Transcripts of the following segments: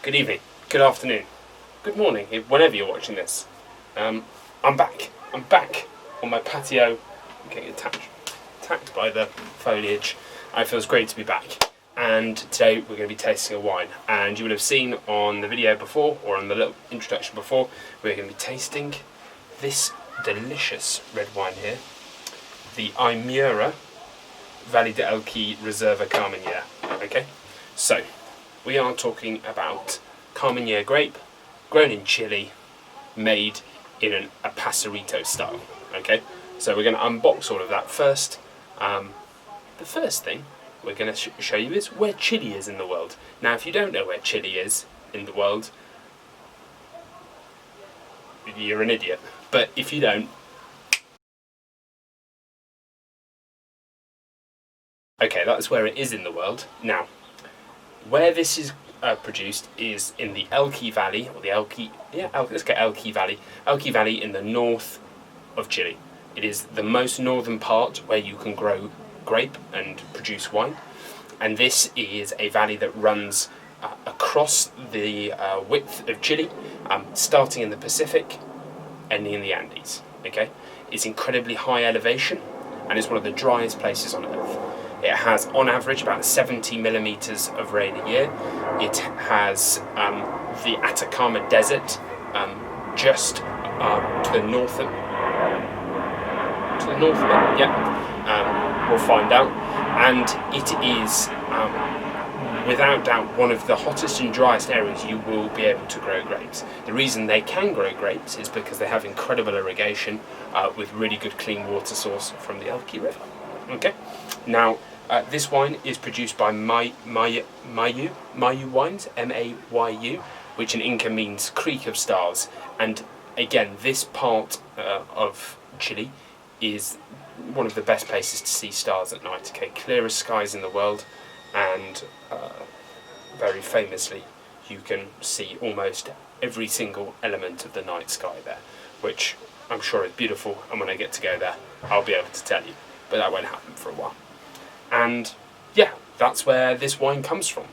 good evening, good afternoon, good morning, whenever you're watching this. I'm back on my patio. I'm getting attacked by the foliage. It feels great to be back. And today we're going to be tasting a wine. And you will have seen on the video before, or on the little introduction before, we're going to be tasting this delicious red wine here, the Aymura Valle de Elqui Reserva Carmenere. Okay, so we are talking about Carmenere grape, grown in Chile, made in a passerito style. Okay, so we're going to unbox all of that first. The first thing we're going to show you is where Chile is in the world. Now, if you don't know where Chile is in the world, you're an idiot. But if you don't, okay, that's where it is in the world. Now, where this is produced is in the Elqui Valley, or the let's get Elqui Valley. Elqui Valley in the north of Chile. It is the most northern part where you can grow grape and produce wine. And this is a valley that runs across the width of Chile, starting in the Pacific, ending in the Andes. Okay, it's incredibly high elevation, and it's one of the driest places on earth. It has, on average, about 70 millimeters of rain a year. It has the Atacama Desert just to the north of it. Yeah, we'll find out. And it is, without doubt, one of the hottest and driest areas you will be able to grow grapes. The reason they can grow grapes is because they have incredible irrigation with really good clean water source from the Elqui River. Okay, now this wine is produced by Mayu Wines, M-A-Y-U, which in Inca means Creek of Stars. And again, this part of Chile is one of the best places to see stars at night. Okay, clearest skies in the world, and very famously, you can see almost every single element of the night sky there, which I'm sure is beautiful. And when I get to go there, I'll be able to tell you. But that won't happen for a while. And yeah, that's where this wine comes from.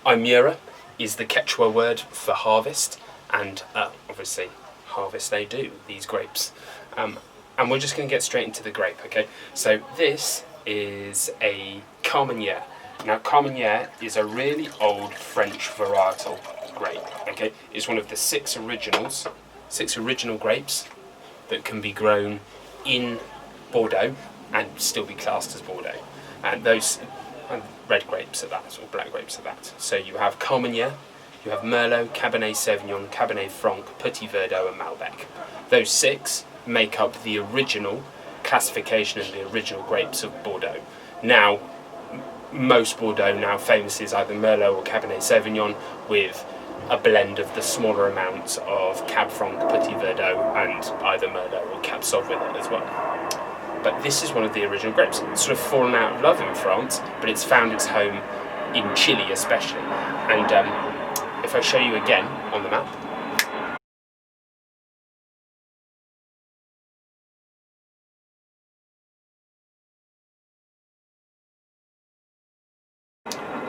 Aymura is the Quechua word for harvest, and obviously harvest they do, these grapes. And we're just going to get straight into the grape, okay? So this is a Carmenere. Now, Carmenere is a really old French varietal grape, okay? It's one of the six original grapes that can be grown in Bordeaux and still be classed as Bordeaux. And those red grapes are that, or black grapes are that. So you have Carmenere, you have Merlot, Cabernet Sauvignon, Cabernet Franc, Petit Verdot and Malbec. Those six make up the original classification and the original grapes of Bordeaux. Now, most Bordeaux now famously is either Merlot or Cabernet Sauvignon, with a blend of the smaller amounts of Cab Franc, Petit Verdot and either Merlot or Cab Sauv with it as well. But this is one of the original grapes. It's sort of fallen out of love in France, but it's found its home in Chile especially. And if I show you again on the map,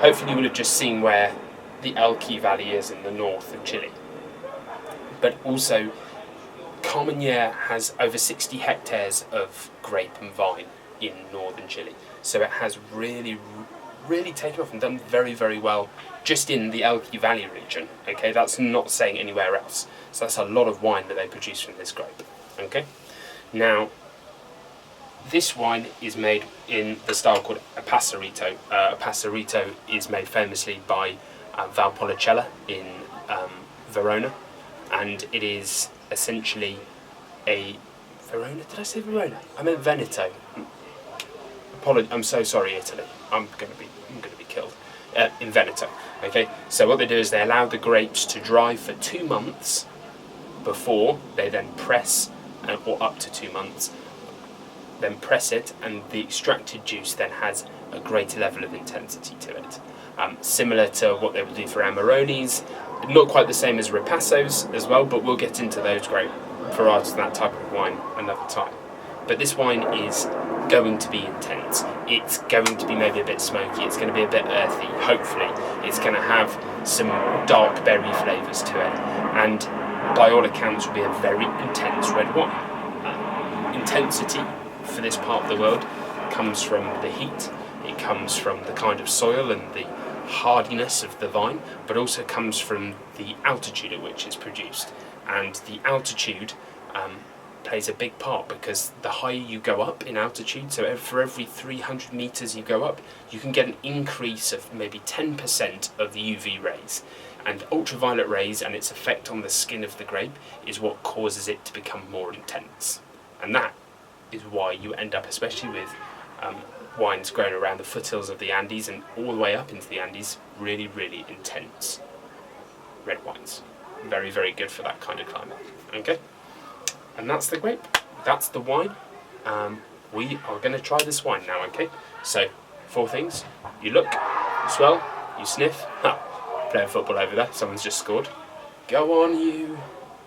hopefully you will have just seen where the Elqui Valley is in the north of Chile. But also, Carmenere has over 60 hectares of grape and vine in northern Chile. So it has really taken off and done very, very well just in the Elqui Valley region. Okay, that's not saying anywhere else. So that's a lot of wine that they produce from this grape. Okay, now this wine is made in the style called a passerito. A passerito is made famously by Valpolicella in Verona, and it is essentially a Verona. Did I say Verona? I meant Veneto. I'm so sorry, Italy. I'm gonna be killed. In Veneto. Okay. So what they do is they allow the grapes to dry for 2 months before they then press, or up to 2 months. Then press it, and the extracted juice then has a greater level of intensity to it. Similar to what they will do for Amarones, not quite the same as Ripassos as well, but we'll get into those grape varieties and that type of wine another time. but this wine is going to be intense. It's going to be maybe a bit smoky, it's going to be a bit earthy, hopefully. It's going to have some dark berry flavours to it, and by all accounts will be a very intense red wine. Intensity for this part of the world comes from the heat, it comes from the kind of soil and the hardiness of the vine, but also comes from the altitude at which it's produced. And the altitude plays a big part, because the higher you go up in altitude, so for every 300 meters you go up, you can get an increase of maybe 10% of the UV rays. And ultraviolet rays and its effect on the skin of the grape is what causes it to become more intense. And that is why you end up, especially with wines grown around the foothills of the Andes and all the way up into the Andes, really, really intense red wines. Very, very good for that kind of climate. Okay? And that's the grape. That's the wine. We are going to try this wine now, okay? So, 4 things. You look, you smell, you sniff. Playing football over there. Someone's just scored. Go on, you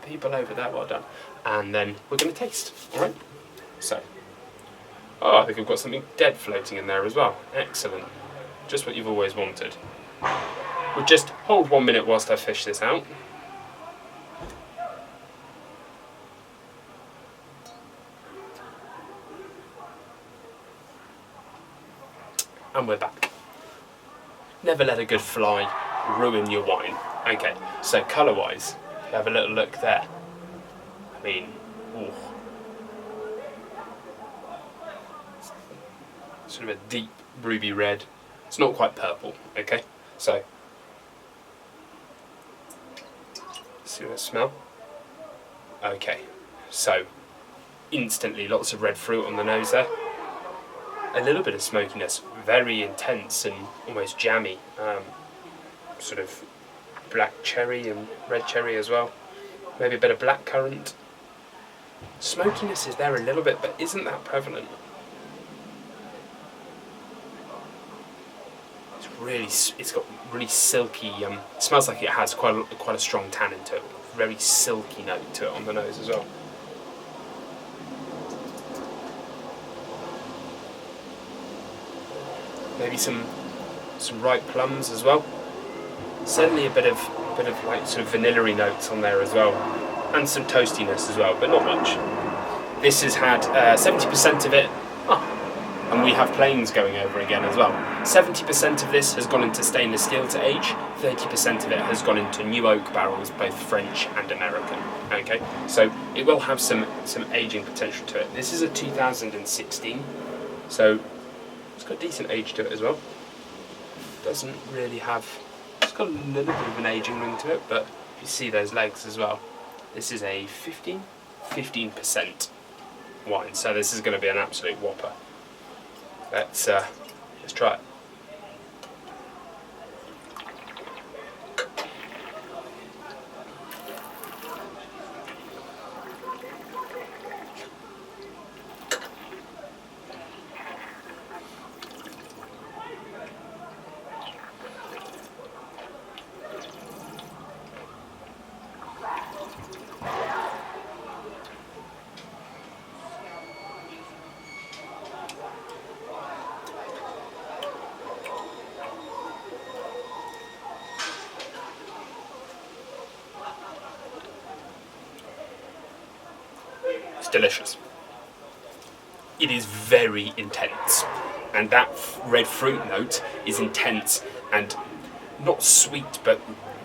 people over there. Well done. And then we're going to taste. Alright? So. Oh, I think I've got something dead floating in there as well. Excellent. Just what you've always wanted. We'll just hold 1 minute whilst I fish this out. And we're back. Never let a good fly ruin your wine. Okay, so colour-wise, have a little look there. I mean, ooh. Sort of a deep ruby red. It's not quite purple, okay? So, see what I smell? Okay, so instantly lots of red fruit on the nose there. A little bit of smokiness, very intense and almost jammy. Sort of black cherry and red cherry as well. Maybe a bit of black currant. Smokiness is there a little bit, but isn't that prevalent. It's got really silky. Smells like it has quite a strong tannin to it. Very silky note to it on the nose as well. Maybe some ripe plums as well. Certainly a bit of like sort of vanilla-y notes on there as well, and some toastiness as well, but not much. This has had 70% of it. And we have planes going over again as well. 70% of this has gone into stainless steel to age. 30% of it has gone into new oak barrels, both French and American. Okay, so it will have some aging potential to it. This is a 2016, so it's got decent age to it as well. Doesn't really have. It's got a little bit of an aging ring to it, but you see those legs as well. This is a 15% wine, so this is going to be an absolute whopper. Let's try it. Delicious. It is very intense, and that red fruit note is intense and not sweet, but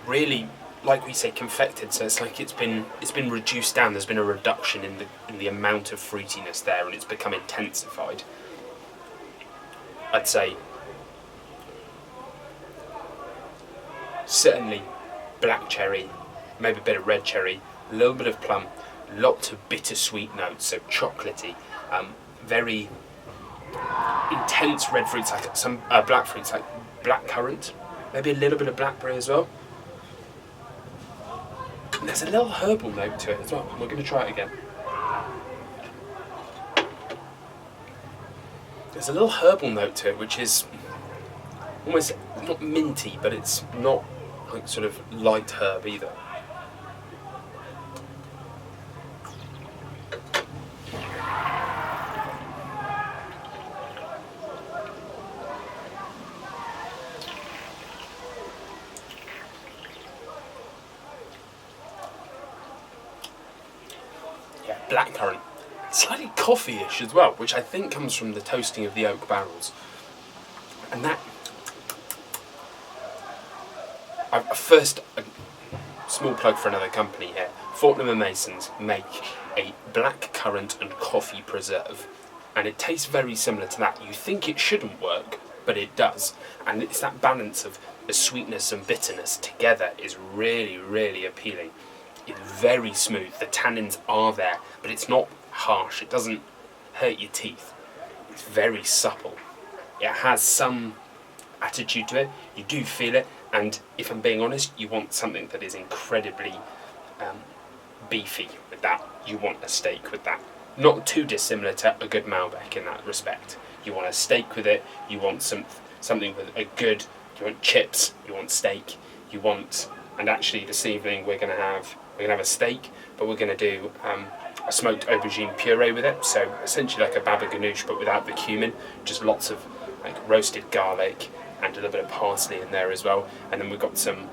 really, like we say, confected. So it's like it's been reduced down. There's been a reduction in the amount of fruitiness there, and it's become intensified. I'd say certainly black cherry, maybe a bit of red cherry, a little bit of plum. Lots of bittersweet notes, so chocolatey, very intense red fruits, like some black fruits, like black currant, maybe a little bit of blackberry as well. And there's a little herbal note to it as well. We're going to try it again. There's a little herbal note to it, which is almost not minty, but it's not like sort of light herb either. coffee-ish as well, which I think comes from the toasting of the oak barrels. And that... First, a small plug for another company here. Fortnum & Masons make a black currant and coffee preserve, and it tastes very similar to that. You think it shouldn't work, but it does. And it's that balance of the sweetness and bitterness together is really, really appealing. It's very smooth. The tannins are there, but it's not harsh. It doesn't hurt your teeth. It's very supple. It has some attitude to it. You do feel it, and if I'm being honest, you want something that is incredibly beefy with that. You want a steak with that. Not too dissimilar to a good Malbec in that respect. You want a steak with it. You want something with a good. You want chips. You want steak. You want. And actually, this evening we're gonna have a steak, but we're gonna do a smoked aubergine puree with it. So essentially like a baba ganoush, but without the cumin. Just lots of like roasted garlic and a little bit of parsley in there as well. And then we've got some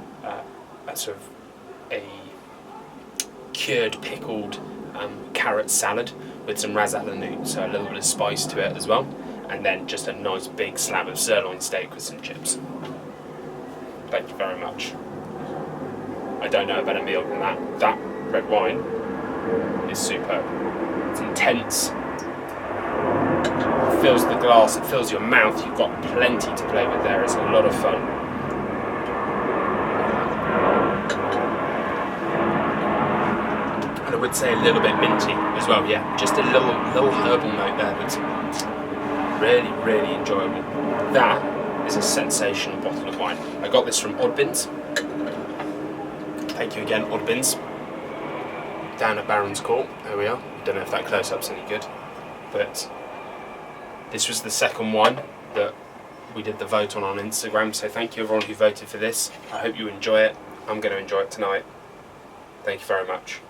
sort of a cured pickled carrot salad with some ras al hanout, so a little bit of spice to it as well, and then just a nice big slab of sirloin steak with some chips. Thank you very much. I don't know a better meal than that. That red wine is superb. It's intense. It fills the glass, it fills your mouth. You've got plenty to play with there. It's a lot of fun. I would say a little bit minty as well, yeah. Just a little herbal note there that's really, really enjoyable. That is a sensational bottle of wine. I got this from Oddbins. Thank you again, Oddbins. Down at Baron's Court, there we are. Don't know if that close-up's any good, but this was the second one that we did the vote on Instagram, so thank you everyone who voted for this. I hope you enjoy it. I'm going to enjoy it tonight. Thank you very much.